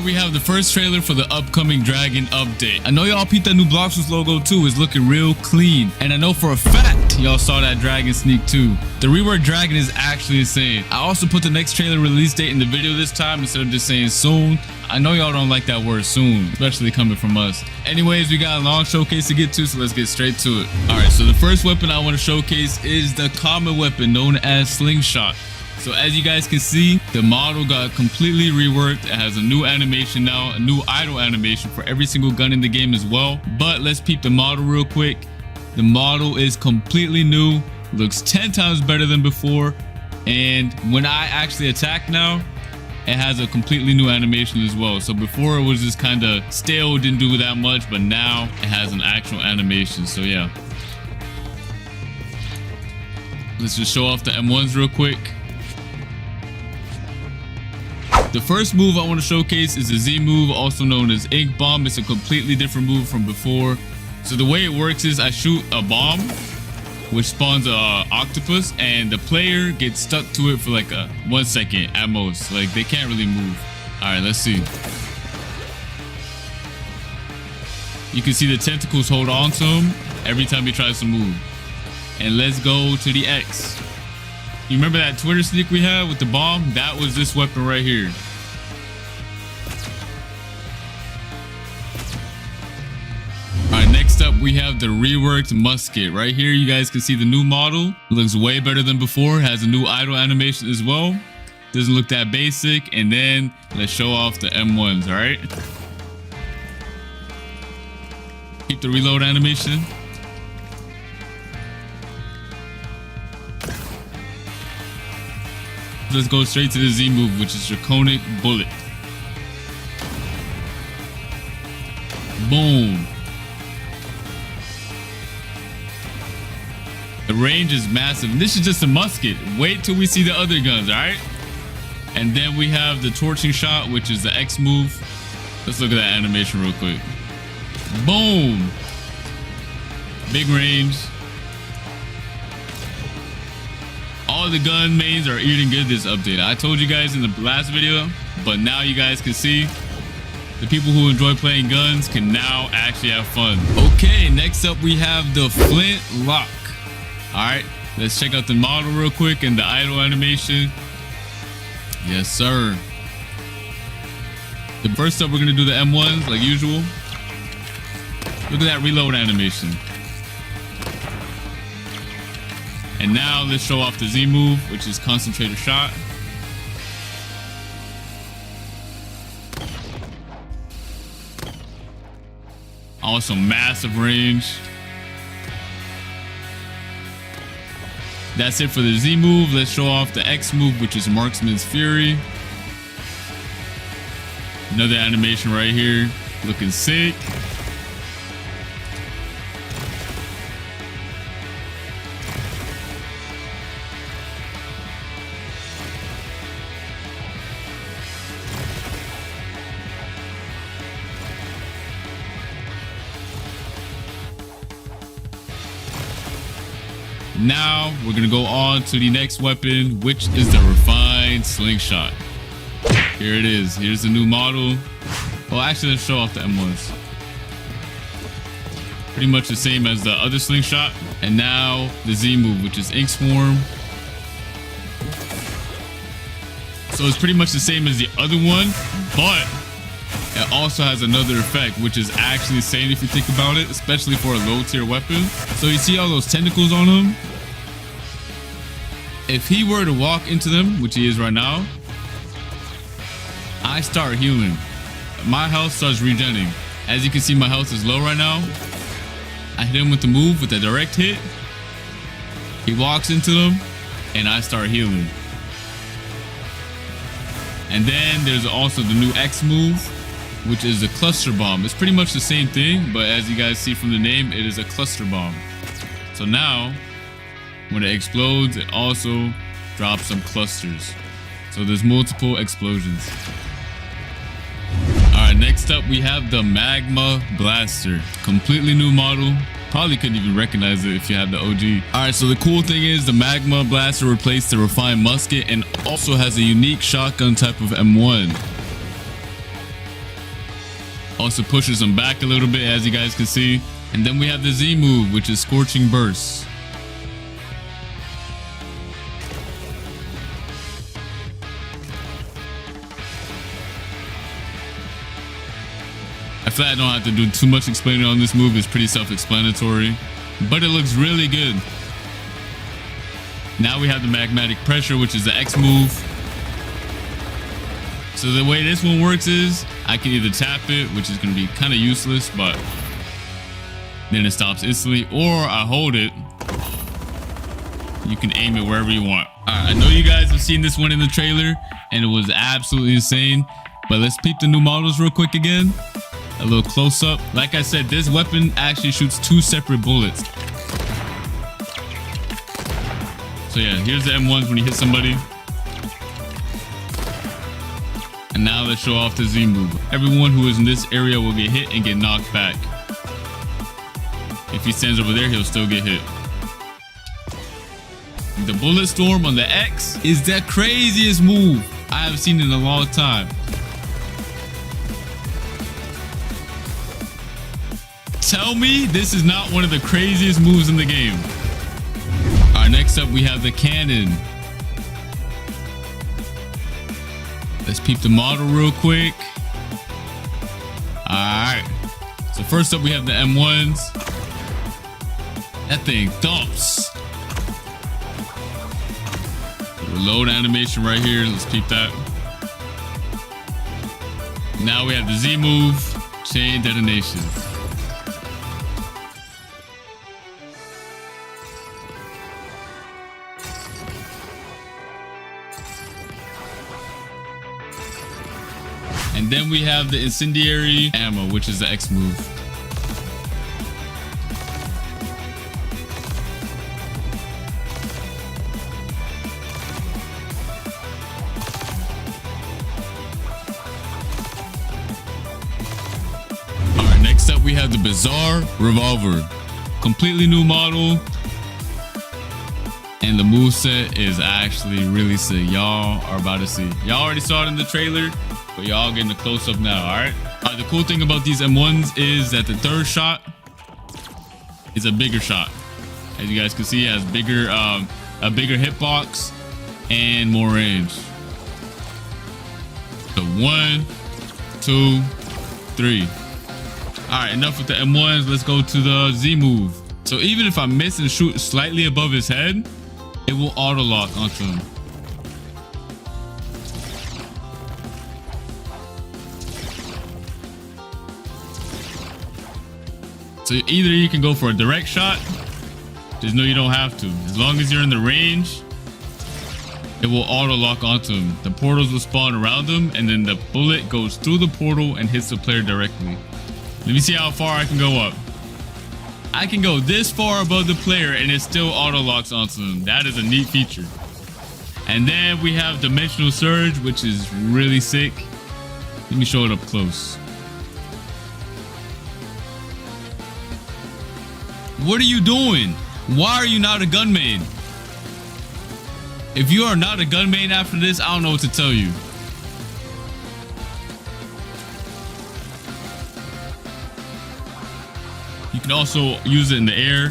we have the first trailer for the upcoming Dragon update. I know y'all peeped that new Bloxers logo too. It's looking real clean. And I know for a fact y'all saw that Dragon sneak too. The rework Dragon is actually insane. I also put the next trailer release date in the video this time instead of just saying soon. I know y'all don't like that word soon, especially coming from us. Anyways, we got a long showcase to get to, so let's get straight to it. All right, so the first weapon I want to showcase is the common weapon known as Slingshot. So as you guys can see, the model got completely reworked. It has a new animation now, a new idle animation for every single gun in the game as well. But let's peep the model real quick. The model is completely new, looks 10 times better than before. And when I actually attack now, it has a completely new animation as well. So before it was just kind of stale, didn't do that much, but now it has an actual animation. So yeah. Let's just show off the M1s real quick. The first move I want to showcase is the Z move, also known as Ink Bomb. It's a completely different move from before. So the way it works is I shoot a bomb, which spawns a octopus, and the player gets stuck to it for like 1 second at most. Like they can't really move. All right, let's see. You can see the tentacles hold on to him every time he tries to move. And let's go to the X. You remember that Twitter sneak we had with the bomb? That was this weapon right here. Alright, next up we have the reworked Musket. Right here you guys can see the new model. It looks way better than before. It has a new idle animation as well. Doesn't look that basic. And then let's show off the M1s, alright? Keep the reload animation. Let's go straight to the Z move, which is Draconic Bullet. Boom. The range is massive. And this is just a musket. Wait till we see the other guns, alright? And then we have the torching shot, which is the X move. Let's look at that animation real quick. Boom. Big range. All the gun mains are eating good this update. I told you guys in the last video, but now you guys can see the people who enjoy playing guns can now actually have fun. Okay, next up we have the Flintlock. Alright, let's check out the model real quick and the idle animation. Yes, sir. The first up, we're going to do the M1s like usual. Look at that reload animation. And now let's show off the Z move, which is Concentrator Shot. Also massive range. That's it for the Z move. Let's show off the X move, which is Marksman's Fury. Another animation right here, looking sick. Now we're gonna go on to the next weapon, which is the refined Slingshot. Here it is. Here's the new model. Well, actually, let's show off the M1s. Pretty much the same as the other Slingshot. And now the Z move, which is Ink Swarm. So it's pretty much the same as the other one, but it also has another effect, which is actually insane if you think about it, especially for a low tier weapon. So you see all those tentacles on him? If he were to walk into them, which he is right now, I start healing. My health starts regenerating. As you can see, my health is low right now. I hit him with the move, with a direct hit. He walks into them, and I start healing. And then there's also the new X move, which is a cluster bomb. It's pretty much the same thing, but as you guys see from the name, it is a cluster bomb. So now, when it explodes, it also drops some clusters. So there's multiple explosions. Alright, next up we have the Magma Blaster. Completely new model. Probably couldn't even recognize it if you have the OG. Alright, so the cool thing is the Magma Blaster replaced the refined musket and also has a unique shotgun type of M1. Also pushes them back a little bit, as you guys can see. And then we have the Z move, which is Scorching Burst. I feel like I don't have to do too much explaining on this move. It's pretty self-explanatory, but it looks really good. Now we have the Magmatic Pressure, which is the X move. So the way this one works is I can either tap it, which is going to be kind of useless, but then it stops instantly, or I hold it. You can aim it wherever you want. All right, I know you guys have seen this one in the trailer and it was absolutely insane, but let's peep the new models real quick again. A little close up. Like I said, this weapon actually shoots 2 separate bullets. So yeah, here's the M1s when you hit somebody. And now let's show off the Z move. Everyone who is in this area will get hit and get knocked back. If he stands over there, he'll still get hit. The Bullet Storm on the X is the craziest move I have seen in a long time. Tell me this is not one of the craziest moves in the game. All right, next up we have the cannon. Let's peep the model real quick. All right. So first up we have the M1s. That thing thumps. Reload animation right here. Let's peep that. Now we have the Z move, chain detonation. And then we have the incendiary ammo, which is the X move. All right, next up we have the Bizar Revolver. Completely new model. And the moveset is actually really sick. Y'all are about to see. Y'all already saw it in the trailer, but y'all getting a close-up now, all right? All right, the cool thing about these M1s is that the third shot is a bigger shot. As you guys can see, it has bigger, a bigger hitbox and more range. So 1, 2, 3. All right, enough with the M1s. Let's go to the Z move. So even if I miss and shoot slightly above his head, it will auto lock onto him. So either you can go for a direct shot, just know you don't have to. As long as you're in the range, it will auto lock onto him. The portals will spawn around him, and then the bullet goes through the portal and hits the player directly. Let me see how far I can go up. I can go this far above the player and it still auto locks onto them. That is a neat feature. And then we have Dimensional Surge, which is really sick. Let me show it up close. What are you doing? Why are you not a gun main? If you are not a gun main after this, I don't know what to tell you. You can also use it in the air.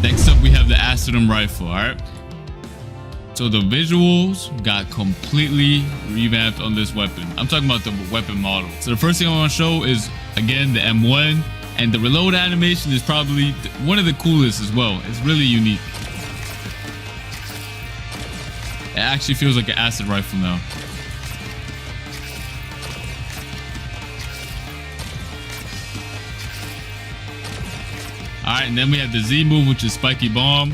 Next up, we have the ASM Rifle, all right? So the visuals got completely revamped on this weapon. I'm talking about the weapon model. So the first thing I want to show is, again, the M1. And the reload animation is probably one of the coolest as well. It's really unique. It actually feels like an acid rifle now. All right, and then we have the Z move, which is Spiky Bomb.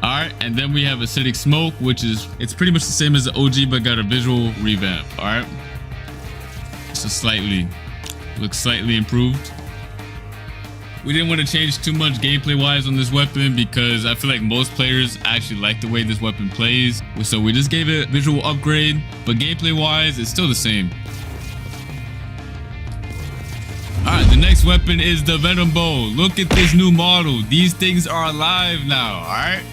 All right, and then we have Acidic Smoke, which is, it's pretty much the same as the OG, but got a visual revamp. All right. So looks slightly improved. We didn't want to change too much gameplay wise on this weapon because I feel like most players actually like the way this weapon plays. So we just gave it a visual upgrade, but gameplay wise, it's still the same. Alright, the next weapon is the Venom Bow. Look at this new model. These things are alive now, alright?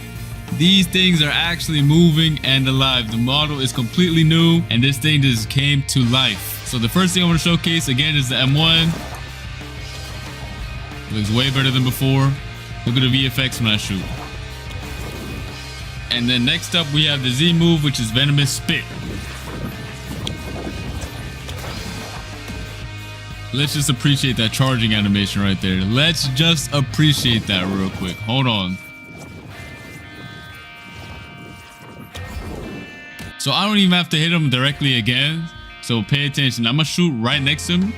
These things are actually moving and alive. The model is completely new and this thing just came to life. So the first thing I want to showcase again is the M1. Looks way better than before. Look at the VFX when I shoot. And then next up we have the Z move, which is Venomous Spit. Let's just appreciate that charging animation right there. Let's just appreciate that real quick. Hold on. So I don't even have to hit him directly again. So pay attention. I'm gonna shoot right next to him.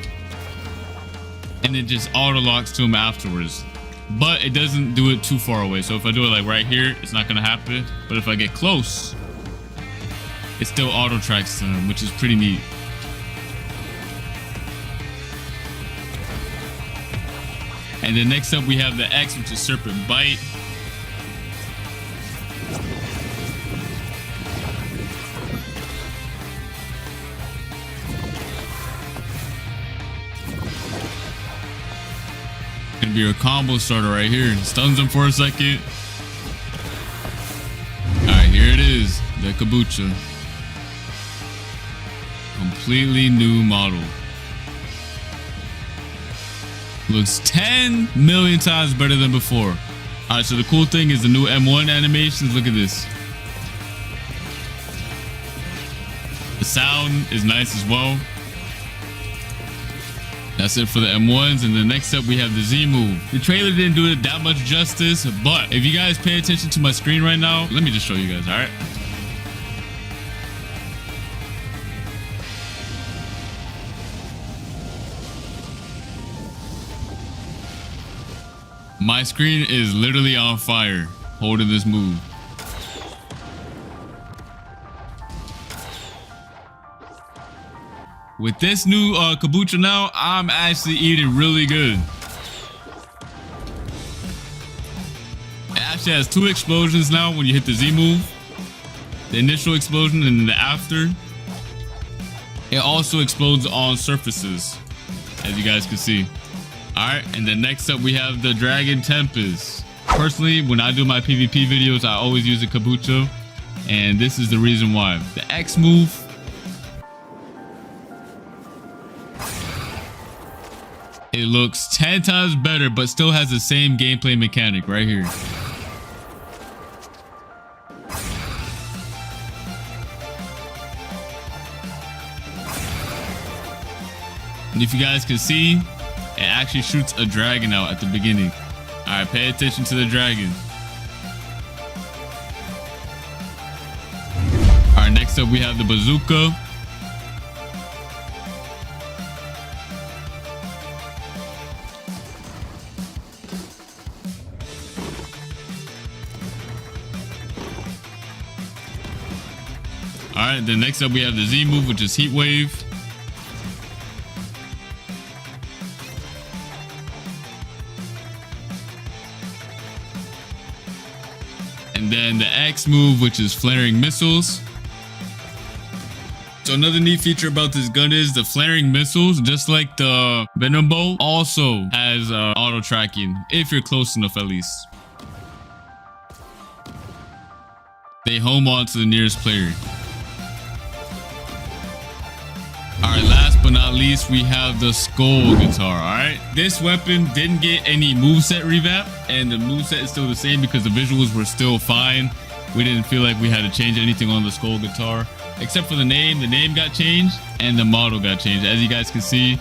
And it just auto locks to him afterwards. But it doesn't do it too far away. So if I do it like right here, it's not gonna happen. But if I get close, it still auto tracks to him, which is pretty neat. And then next up we have the X, which is Serpent Bite. Gonna be a combo starter right here. Stuns him for a second. Alright, here it is. The Kabucho. Completely new model. Looks 10 million times better than before. Alright, so the cool thing is the new M1 animations. Look at this. The sound is nice as well. That's it for the M1s. And then next up we have the Z move. The trailer didn't do it that much justice, but if you guys pay attention to my screen right now, let me just show you guys, all right? My screen is literally on fire holding this move. With this new Kabucho now, I'm actually eating really good. It actually has 2 explosions now when you hit the Z move. The initial explosion and then the after. It also explodes on surfaces, as you guys can see. Alright, and then next up we have the Dragon Tempest. Personally, when I do my PvP videos, I always use a Kabucho. And this is the reason why. The X move. It looks 10 times better, but still has the same gameplay mechanic right here. And if you guys can see, it actually shoots a dragon out at the beginning. All right, pay attention to the dragon. All right, next up we have the Bazooka. Alright, then next up we have the Z move, which is Heat Wave. And then the X move, which is Flaring Missiles. So another neat feature about this gun is the flaring missiles, just like the Venom Bow, also has auto tracking, if you're close enough at least. They home on to the nearest player. Alright, last but not least, we have the Skull Guitar, alright? This weapon didn't get any moveset revamp, and the moveset is still the same because the visuals were still fine. We didn't feel like we had to change anything on the Skull Guitar, except for the name. The name got changed, and the model got changed. As you guys can see,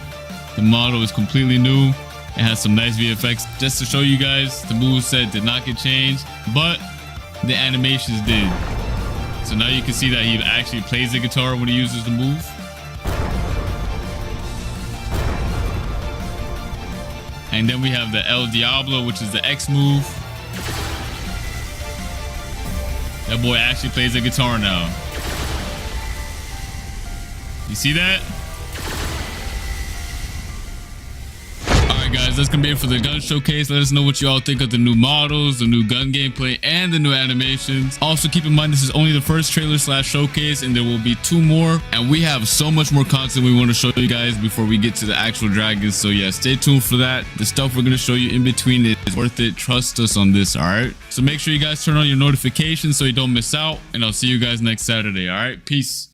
the model is completely new. It has some nice VFX. Just to show you guys, the moveset did not get changed, but the animations did. So now you can see that he actually plays the guitar when he uses the move. And then we have the El Diablo, which is the X move. That boy actually plays the guitar now. You see that? Alright guys, that's gonna be it for the gun showcase. Let us know what you all think of the new models, the new gun gameplay, and the new animations. Also, keep in mind this is only the first trailer / showcase, and there will be 2 more. And we have so much more content we want to show you guys before we get to the actual dragons. So yeah, stay tuned for that. The stuff we're gonna show you in between is worth it. Trust us on this. All right. So make sure you guys turn on your notifications so you don't miss out. And I'll see you guys next Saturday. All right. Peace.